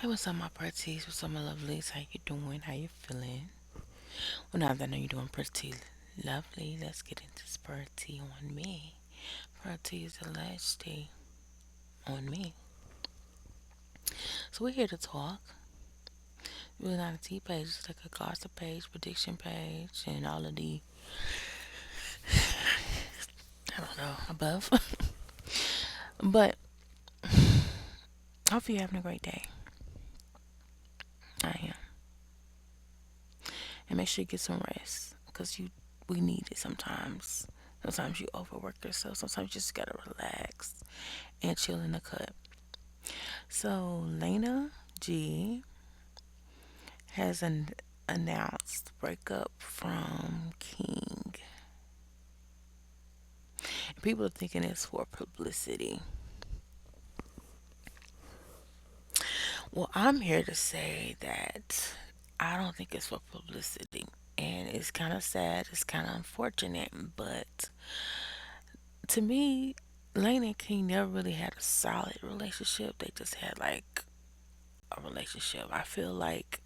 Hey, what's up, my pretties? What's up, my lovelies? How you doing? How you feeling? Well, now that I know you're doing pretty lovely, let's get into this pretty on me. Pretty is the last day on me. So we're here to talk. We're not a tea page, it's like a gossip page, prediction page, and all of the, I don't know, above. But hope you're having a great day. I am. And make sure you get some rest, because we need it sometimes. Sometimes you overwork yourself. Sometimes you just gotta relax and chill in the cut. So Lena G has announced breakup from King. People are thinking it's for publicity. Well, I'm here to say that I don't think it's for publicity. And it's kind of sad, it's kind of unfortunate, but to me, Lane and King never really had a solid relationship. They just had like a relationship. I feel like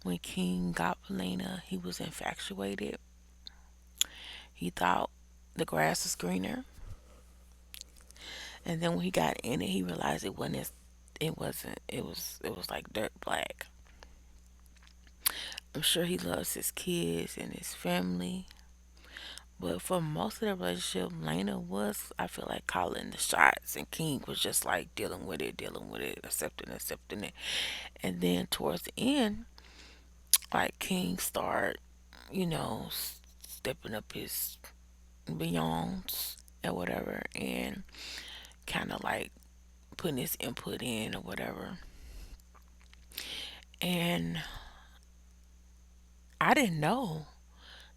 when King got with Lena, he was infatuated. He thought the grass was greener, and then when he got in it, he realized it wasn't. It wasn't. It was like dirt black. I'm sure he loves his kids and his family, but for most of the relationship, Lena was, I feel like, calling the shots, and King was just like dealing with it, accepting it, and then towards the end, like King started, stepping up his beyonds or whatever, and kind of like putting his input in or whatever. And I didn't know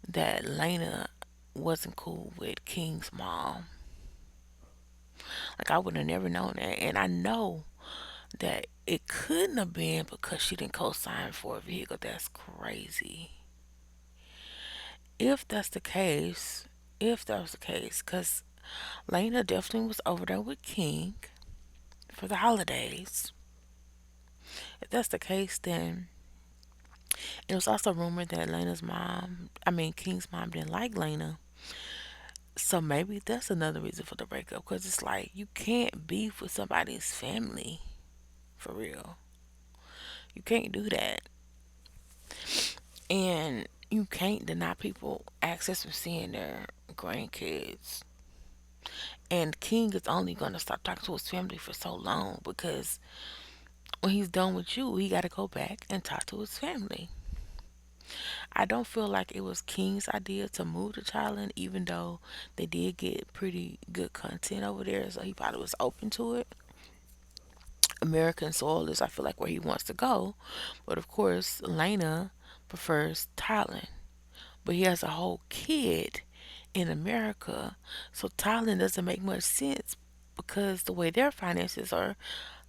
that Lena wasn't cool with King's mom. Like, I would have never known that. And I know that it couldn't have been because she didn't co-sign for a vehicle. That's crazy. If that's the case, if that was the case, because Lena definitely was over there with King for the holidays. If that's the case, then it was also rumored that King's mom didn't like Lena. So maybe that's another reason for the breakup, because it's like you can't beef with somebody's family for real. You can't do that. And you can't deny people access to seeing their grandkids. And King is only going to stop talking to his family for so long, because when he's done with you, he got to go back and talk to his family. I don't feel like it was King's idea to move to Thailand, even though they did get pretty good content over there, so he probably was open to it. American soil is, I feel like, where he wants to go, but of course, Lena prefers Thailand. But he has a whole kid in America, so Thailand doesn't make much sense because the way their finances are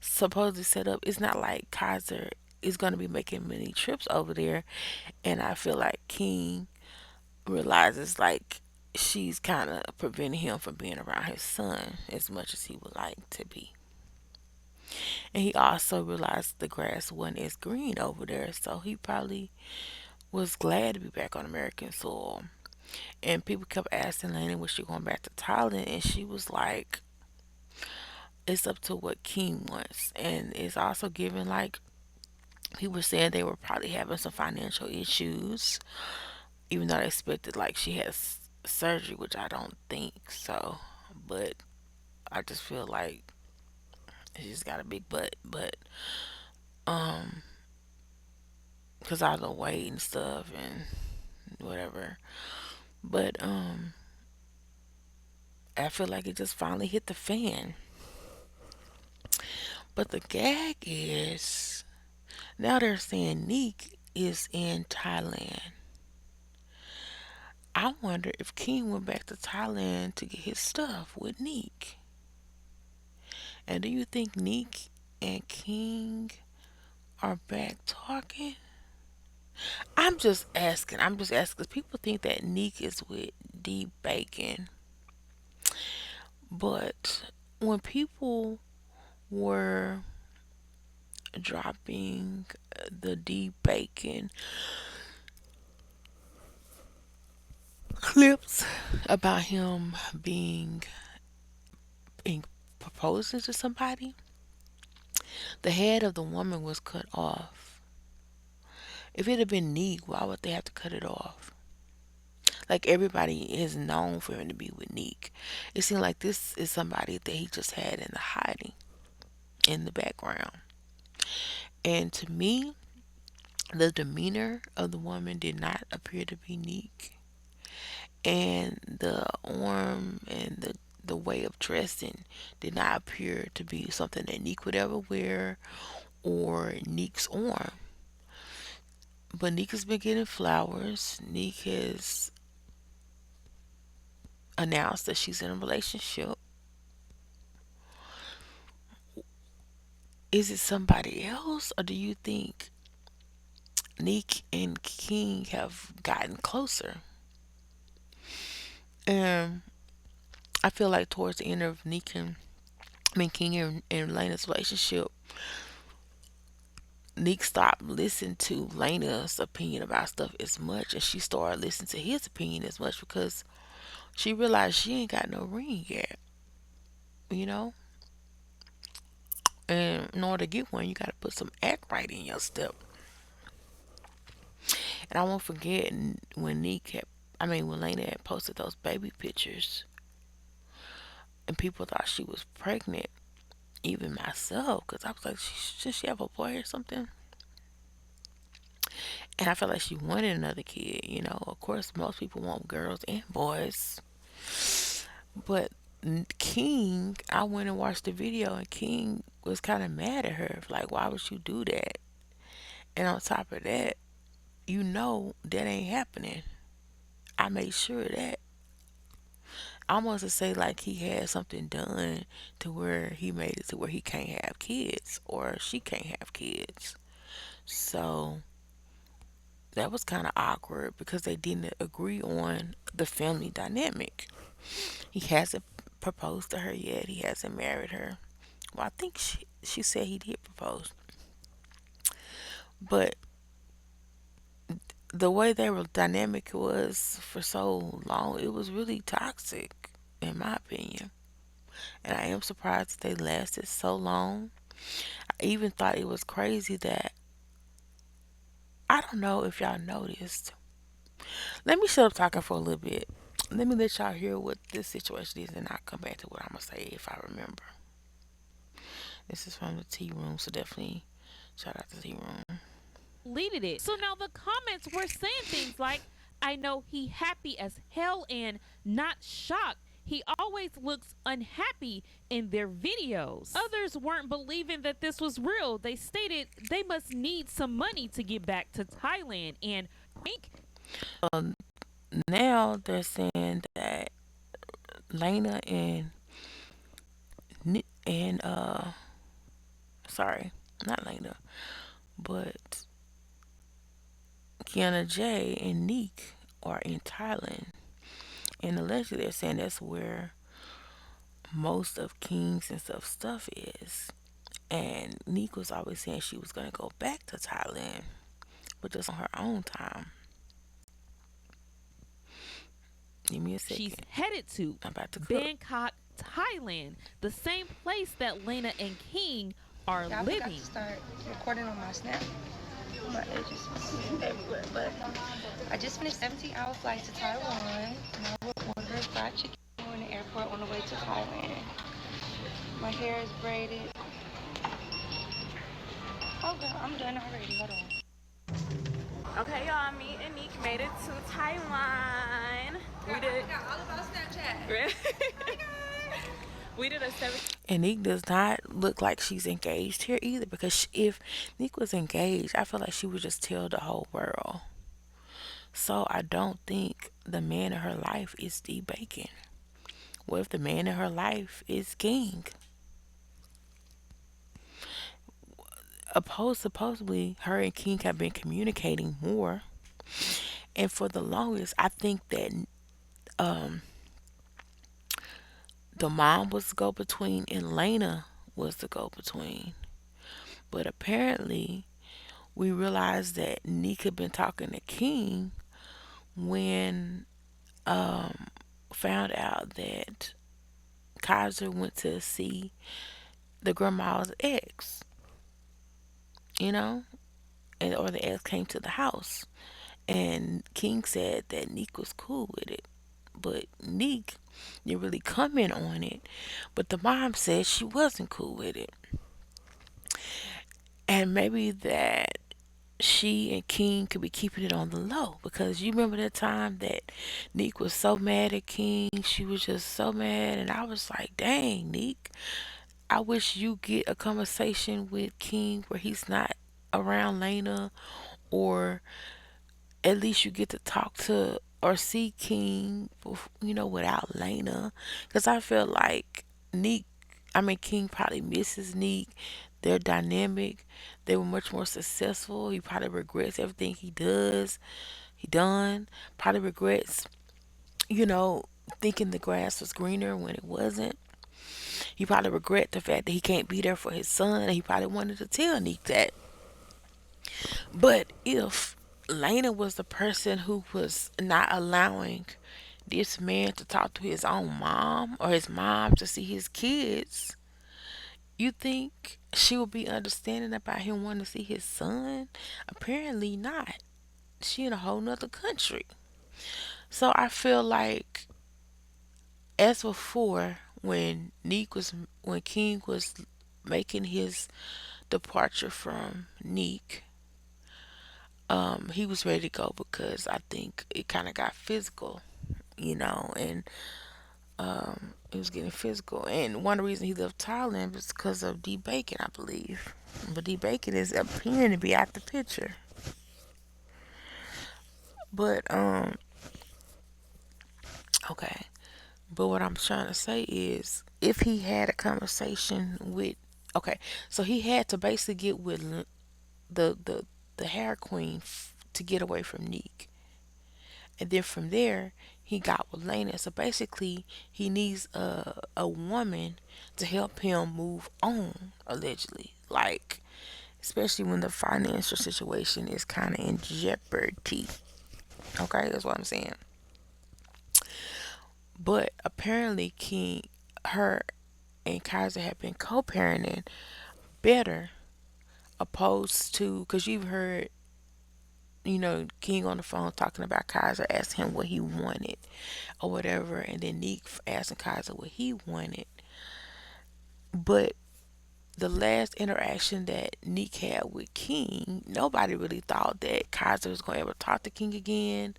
supposedly set up, it's not like Kaiser is going to be making many trips over there. And I feel like King realizes like she's kind of preventing him from being around his son as much as he would like to be. And he also realized the grass wasn't as green over there, so he probably was glad to be back on American soil. And people kept asking Lena, was she going back to Thailand? And she was like, it's up to what King wants. And it's also given like he was saying they were probably having some financial issues, even though they expected like she has surgery, which I don't think so. But I just feel like she's got a big butt. But um, because I don't weight and stuff and whatever. But I feel like it just finally hit the fan. But the gag is now they're saying Nique is in Thailand. I wonder if King went back to Thailand to get his stuff with Nique. And do you think Nique and King are back talking? I'm just asking because people think that Nique is with D Bacon. But when people were dropping the deep bacon clips about him being in proposing to somebody, the head of the woman was cut off. If it had been Nique, why would they have to cut it off? Like everybody is known for him to be with Nique. It seemed like this is somebody that he just had in the hiding in the background. And to me, the demeanor of the woman did not appear to be Nique. And the arm and the way of dressing did not appear to be something that Nique would ever wear or Nique's arm. But Nique has been getting flowers. Nique has announced that she's in a relationship. Is it somebody else, or do you think Nique and King have gotten closer? And I feel like towards the end of King and Lena's relationship, Nique stopped listening to Lena's opinion about stuff as much, and she started listening to his opinion as much because she realized she ain't got no ring yet, you know. And in order to get one, you got to put some act right in your step. And I won't forget when when Lena had posted those baby pictures, and people thought she was pregnant. Even myself, because I was like, should she have a boy or something? And I felt like she wanted another kid. You know, of course, most people want girls and boys, but King, I went and watched the video, and King was kind of mad at her, like, why would you do that? And on top of that, you know that ain't happening. I made sure of that. I want to say like he had something done to where he made it to where he can't have kids or she can't have kids. So that was kind of awkward because they didn't agree on the family dynamic. He hasn't proposed to her yet. He hasn't married her. Well, I think she said he did propose, but the way their dynamic was for so long, it was really toxic, in my opinion. And I am surprised that they lasted so long. I even thought it was crazy that I don't know if y'all noticed. Let me shut up talking for a little bit. Let me let y'all hear what this situation is, and I'll come back to what I'm gonna say if I remember. This is from the tea room, so definitely shout out to the tea room. Deleted it. So now the comments were saying things like, I know he happy as hell and not shocked. He always looks unhappy in their videos. Others weren't believing that this was real. They stated they must need some money to get back to Thailand. And Pink. Um, Now they're saying that Lena and sorry, not Lena, but Kiana J and Nique are in Thailand. And allegedly they're saying that's where most of King's and stuff is. And Nique was always saying she was gonna go back to Thailand, but just on her own time. Give me a She's second. headed to I'm about to cook. Bangkok, Thailand, the same place that Lena and King are Yeah, I forgot living. to start recording on my snap. My edges was everywhere, but I just finished 17-hour flight to Taiwan. Now we're ordering fried chicken in the airport on the way to Thailand. My hair is braided. Oh, girl, I'm done already. Hold on. Okay, y'all, me and Nique made it to Taiwan. We did. I forgot all about Snapchat. Really? We did a 7. And Nique does not look like she's engaged here either, because if Nique was engaged, I feel like she would just tell the whole world. So I don't think the man in her life is D Bacon. What if the man in her life is King? Supposedly, her and King have been communicating more. And for the longest, I think that um, the mom was the go between and Lena was the go between. But apparently, we realized that Nique had been talking to King when found out that Kaiser went to see the grandma's ex, you know, and or the ex came to the house. And King said that Nique was cool with it. But Nique didn't really comment on it. But the mom said she wasn't cool with it. And maybe that she and King could be keeping it on the low because you remember that time that Nique was so mad at King. She was just so mad. And I was like, dang, Nique, I wish you get a conversation with King where he's not around Lena, or at least you get to talk to or see King, without Lena. Because I feel like King probably misses Neek. They're dynamic. They were much more successful. He probably regrets everything he done. Probably regrets, you know, thinking the grass was greener when it wasn't. He probably regret the fact that he can't be there for his son. And he probably wanted to tell Neek that. But if Lena was the person who was not allowing this man to talk to his own mom or his mom to see his kids, you think she would be understanding about him wanting to see his son? Apparently not. She in a whole nother country. So I feel like as before, when King was making his departure from Neek, he was ready to go because I think it kind of got physical, and it was getting physical. And one of the reasons he left Thailand was because of D Bacon, I believe. But D Bacon is appearing to be out the picture. But okay. But what I'm trying to say is, if he had a conversation with, okay, so he had to basically get with the the the hair queen to get away from Neek. And then from there, he got with Lena. So basically, he needs a woman to help him move on, allegedly. Like, especially when the financial situation is kind of in jeopardy. Okay, that's what I'm saying. But apparently, her and Kaiser have been co-parenting better, opposed to, because you've heard, King on the phone talking about Kaiser, asking him what he wanted or whatever, and then Neek asking Kaiser what he wanted. But the last interaction that Neek had with King, nobody really thought that Kaiser was going to ever talk to King again,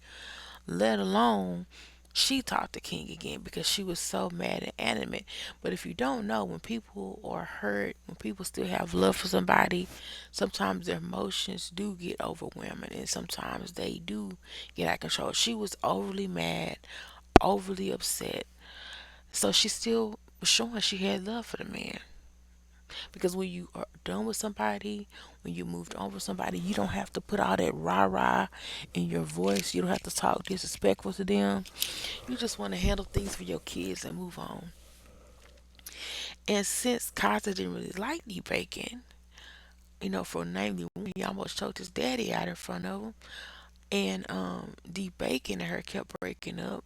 let alone she talked to King again, because she was so mad and animate. But if you don't know, when people are hurt, when people still have love for somebody, sometimes their emotions do get overwhelming and sometimes they do get out of control. She was overly mad, overly upset. So she still was showing she had love for the man. Because when you are done with somebody, when you moved on with somebody, you don't have to put all that rah rah in your voice. You don't have to talk disrespectful to them. You just want to handle things for your kids and move on. And since Kaiser didn't really like D Bacon, for namely one, he almost choked his daddy out in front of him. And D Bacon and her kept breaking up.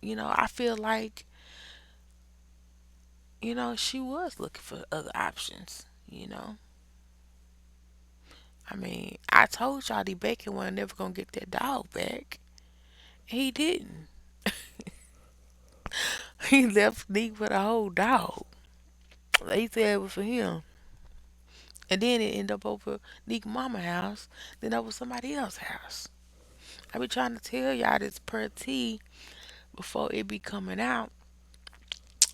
I feel like, she was looking for other options. I told y'all D Bacon wasn't never gonna get that dog back. He didn't. He left Nick with a whole dog. They said it was for him. And then it ended up over Nick mama house, then over somebody else's house. I be trying to tell y'all this per T before it be coming out,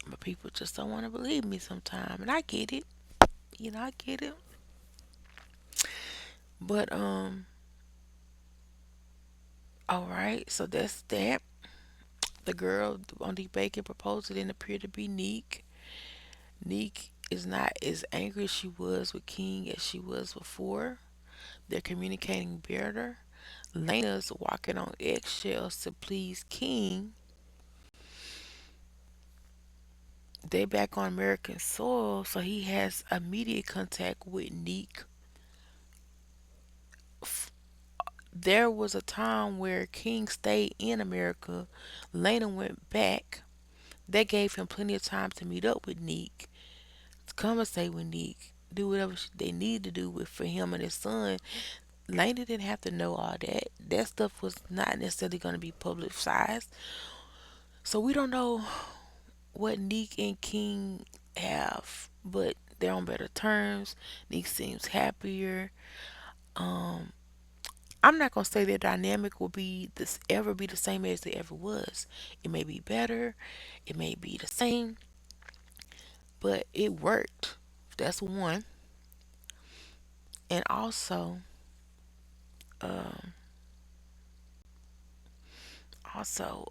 but people just don't want to believe me sometimes. And I get it. I get it. But alright, so that's that. The girl on the bacon proposal didn't appear to be Neek. Neek is not as angry as she was with King as she was before. They're communicating better. Lena's walking on eggshells to please King. they back on American soil, so he has immediate contact with Nique. F- There was a time where King stayed in America. Lena went back. They gave him plenty of time to meet up with Nique, to conversate with Nique, do whatever they need to do with for him and his son. Lena didn't have to know all that. That stuff was not necessarily going to be publicized. So we don't know what Nique and King have, but they're on better terms. Nique seems happier. Um, I'm not gonna say their dynamic will be this ever be the same as it ever was. It may be better, it may be the same, but it worked. That's one. And also, um, also,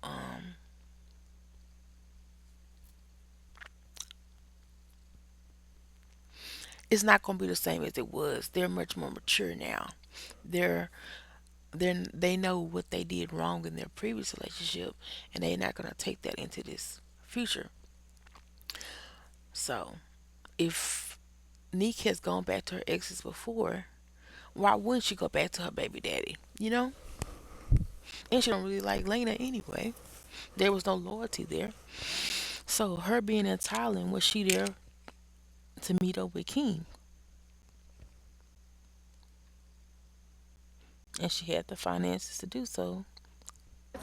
it's not gonna be the same as it was. They're much more mature now. They're they know what they did wrong in their previous relationship, and they're not gonna take that into this future. So, if Nick has gone back to her exes before, why wouldn't she go back to her baby daddy? You know? And she don't really like Lena anyway. There was no loyalty there. So her being in Thailand, was she there to meet up with King? And she had the finances to do so.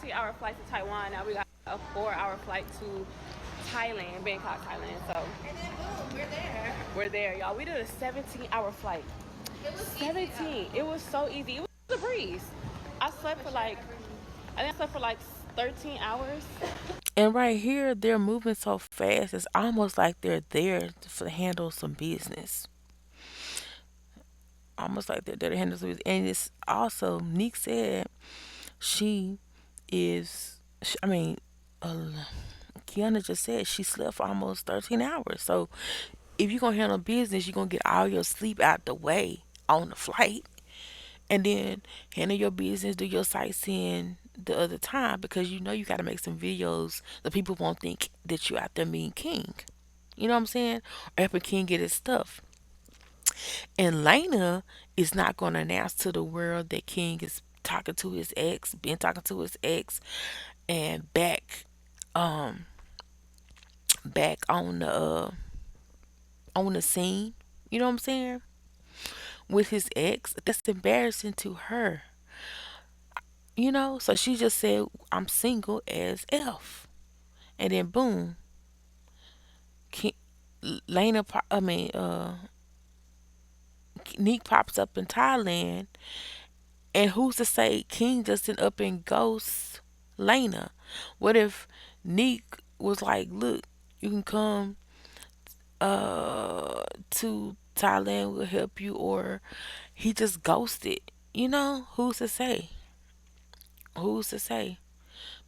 2 hour flight to Taiwan. Now we got a 4 hour flight to Thailand, Bangkok, Thailand. So and then boom, we're there. We're there, y'all. We did a 17-hour flight. It was 17. It was so easy. It was a breeze. I slept for like, I think I slept for like 13 hours. And right here, they're moving so fast. It's almost like they're there to handle some business. Almost like they're there to handle some business. And it's also, Nick said she is, I mean, uh, Kiana just said she slept for almost 13 hours. So if you're going to handle business, you're going to get all your sleep out the way on the flight, and then handle your business, do your sightseeing the other time, because you know you got to make some videos so people won't think that you out there meeting King. You know what I'm saying? Or helping King get his stuff. And Lena is not going to announce to the world that King is talking to his ex, been talking to his ex, and um, back on the scene. You know what I'm saying? With his ex, that's embarrassing to her. You know, so she just said, "I'm single as F," and then boom, Ki- Lena, Neek pops up in Thailand, and who's to say King just didn't up and ghost Lena? What if Neek was like, "Look, you can come to Thailand, we'll help you," or he just ghosted? You know, who's to say? Who's to say?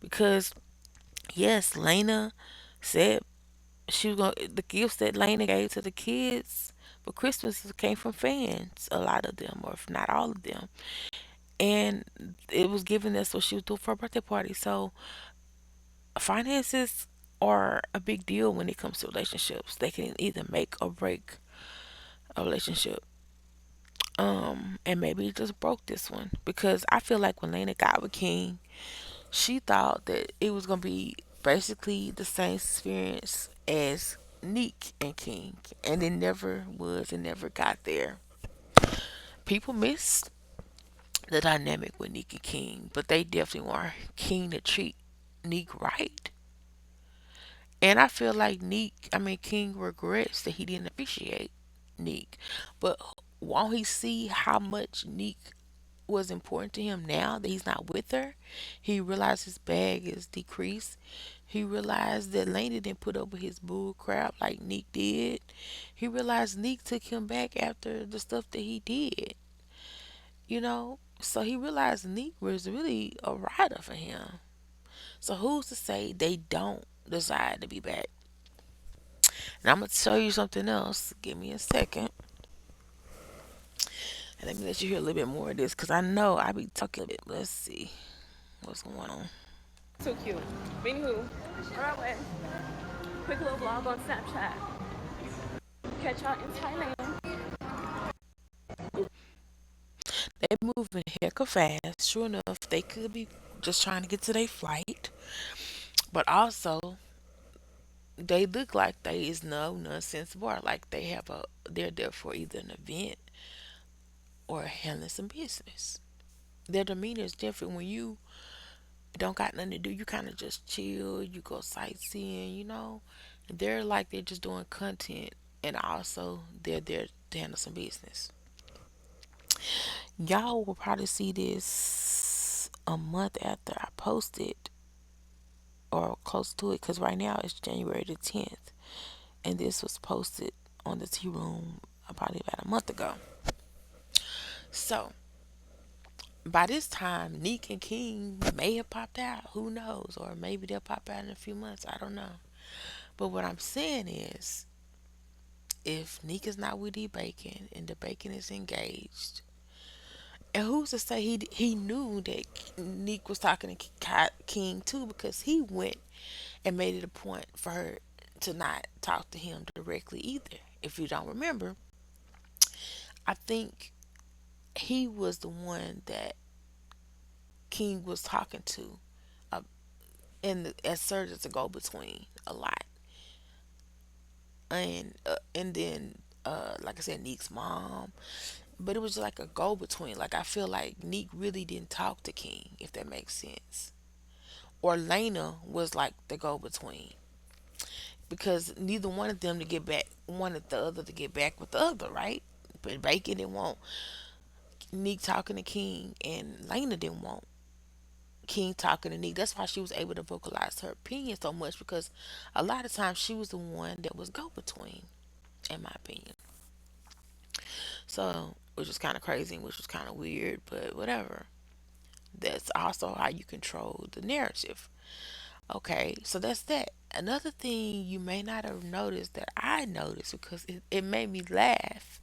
Because yes, Lena said she was gonna the gifts that Lena gave to the kids for Christmas came from fans, a lot of them, or if not all of them. And it was given that's what she was doing for her birthday party. So finances are a big deal when it comes to relationships. They can either make or break a relationship. And maybe it just broke this one. Because I feel like when Lena got with King, she thought that it was gonna be basically the same experience as Nique and King, and it never was. It never got there. People missed the dynamic with Nique and King, but they definitely want King to treat Nique right. And I feel like King regrets that he didn't appreciate Nique. But won't he see how much Nique was important to him now that he's not with her? He realized his bag is decreased. He realized that Lena didn't put up with his bull crap like Nick did. He realized Nick took him back after the stuff that he did. You know? So he realized Nick was really a rider for him. So who's to say they don't decide to be back? And I'm gonna tell you something else. Give me a second. And let me let you hear a little bit more of this because I know I be talking a bit. Let's see what's going on. Too cute. Anywho, all right. Quick little vlog on Snapchat. Catch y'all in Thailand. They moving hecka fast. Sure enough, they could be just trying to get to their flight, but also they look like they is no nonsense bar. Like they're there for either an event or handling some business. Their demeanor is different when you don't got nothing to do. You kind of just chill. You go sightseeing. They're like they're just doing content, and also they're there to handle some business. Y'all will probably see this a month after I posted or close to it, because right now it's January the 10th, and this was posted on the Tea Room probably about a month ago. So by this time, Nique and King may have popped out. Who knows? Or maybe they'll pop out in a few months. I don't know. But what I'm saying is, if Nique is not with the Bacon and the Bacon is engaged, and who's to say he knew that Nique was talking to King too, because he went and made it a point for her to not talk to him directly either. If you don't remember, I think he was the one that King was talking to, uh, as served as a go between a lot, and then like I said, Nique's mom, but it was like a go between. Like I feel like Nique really didn't talk to King, if that makes sense. Or Lena was like the go between, because neither one of them to get back wanted the other to get back with the other, right? But Bacon didn't want Nique talking to King, and Lena didn't want King talking to Nique. That's why she was able to vocalize her opinion so much, because a lot of times she was the one that was go between, in my opinion. So, which was kind of crazy, which was kind of weird, but whatever. That's also how you control the narrative. Okay, so that's that. Another thing you may not have noticed that I noticed, because it made me laugh.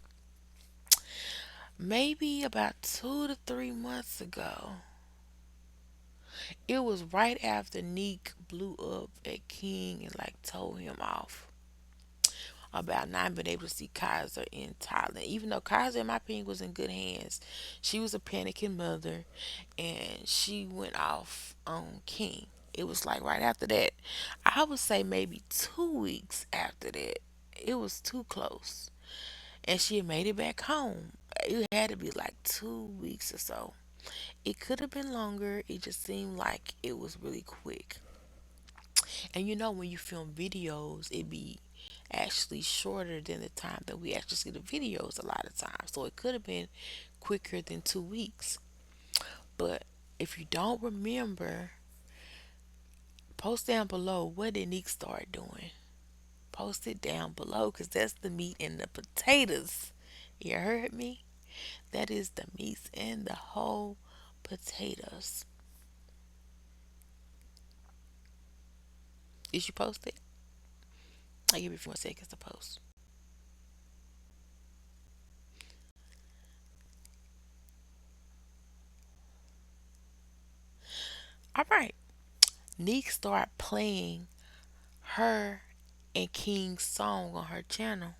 Maybe about 2 to 3 months ago, it was right after Nique blew up at King and like told him off about not being able to see Kaiser in Thailand. Even though Kaiser, in my opinion, was in good hands, she was a panicking mother, and she went off on King. It was like right after that. I would say maybe 2 weeks after that. It was too close. And she had made it back home. It had to be like 2 weeks or so. It could have been longer. It just seemed like it was really quick. And when you film videos, it be actually shorter than the time that we actually see the videos a lot of times. So it could have been quicker than 2 weeks. But if you don't remember, post down below, what did Nick start doing? Post it down below, because that's the meat and the potatoes. You heard me? That is the meats and the whole potatoes. Did you post it? I'll give you a few more seconds to post. All right. Neek started playing her and King's song on her channel.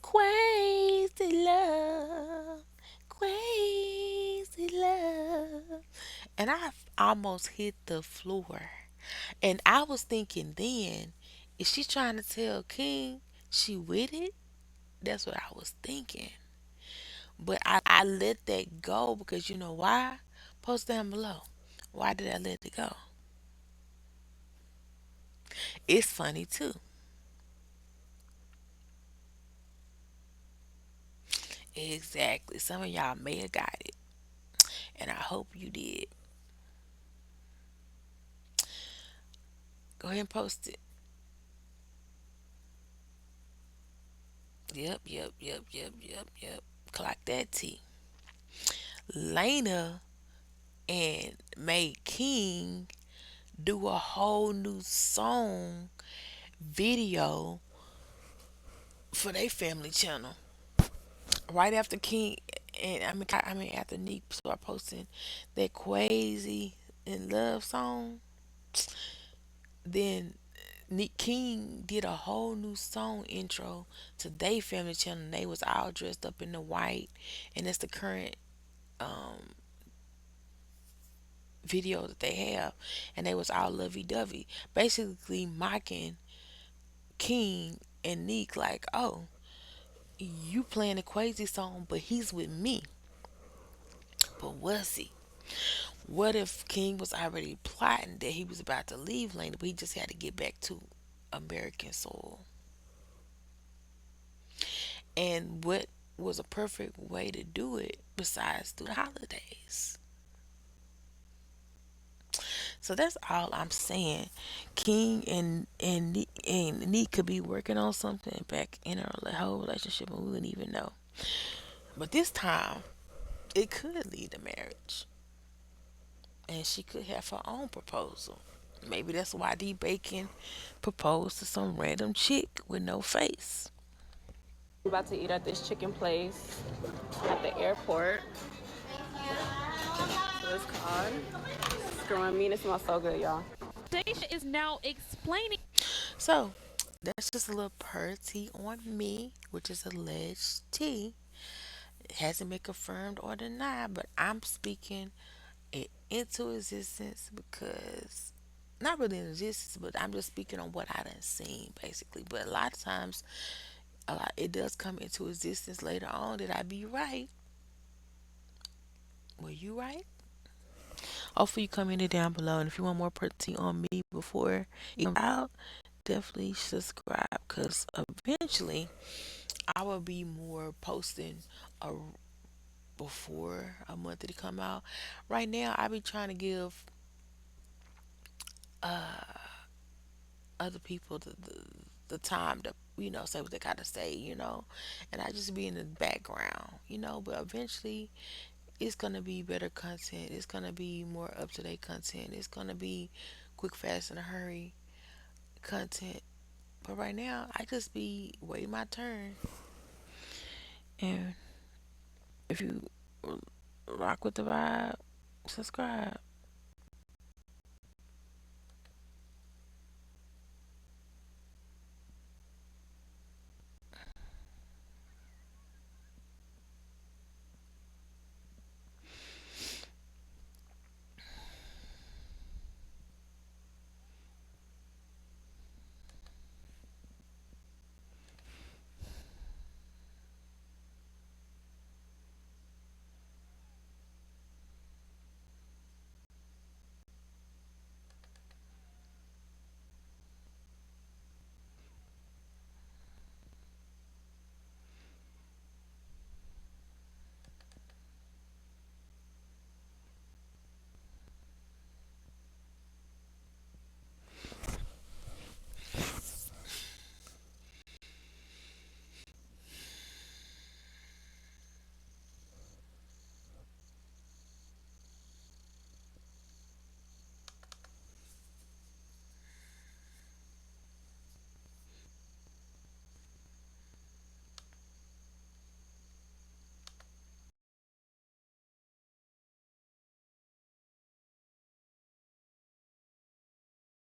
Crazy love, crazy love. And I almost hit the floor. And I was thinking then, is she trying to tell King she with it? That's what I was thinking. But I let that go, because you know why? Post down below. Why did I let it go? It's funny too. Exactly. Some of y'all may have got it, and I hope you did. Go ahead and post it. Yep, yep, yep, yep, yep, yep. Clock that T. Lena and made King do a whole new song video for their family channel. Right after King, and I mean after Nick started posting that crazy in love song, then Nique King did a whole new song intro to they family channel. And they was all dressed up in the white, and it's the current video that they have, and they was all lovey dovey, basically mocking King and Nique like, oh, you playing a crazy song, but he's with me. But was he? What if King was already plotting that he was about to leave Lane, but he just had to get back to American soil? And what was a perfect way to do it besides through the holidays? So that's all I'm saying. King and Neek could be working on something back in our whole relationship, and we wouldn't even know. But this time, it could lead to marriage, and she could have her own proposal. Maybe that's why D Bacon proposed to some random chick with no face. We're about to eat at this chicken place at the airport. So it's called. It's growing mean. It smells so good, y'all. Daisha is now explaining. So that's just a little per tea on me, which is alleged tea. It hasn't been confirmed or denied, but I'm speaking it into existence because not really in existence, but I'm just speaking on what I done seen basically. But a lot of times, it does come into existence later on. Did I be right? Were you right? Hopefully, you comment it down below. And if you want more pretty on me before it comes out, definitely subscribe because eventually I will be more posting a, before a month to come out. Right now, I be trying to give other people the time to say what they gotta say, and I just be in the background, but eventually it's gonna be better content, it's gonna be more up to date content, it's gonna be quick, fast, in a hurry content. But right now I just be waiting my turn. And if you rock with the vibe, subscribe.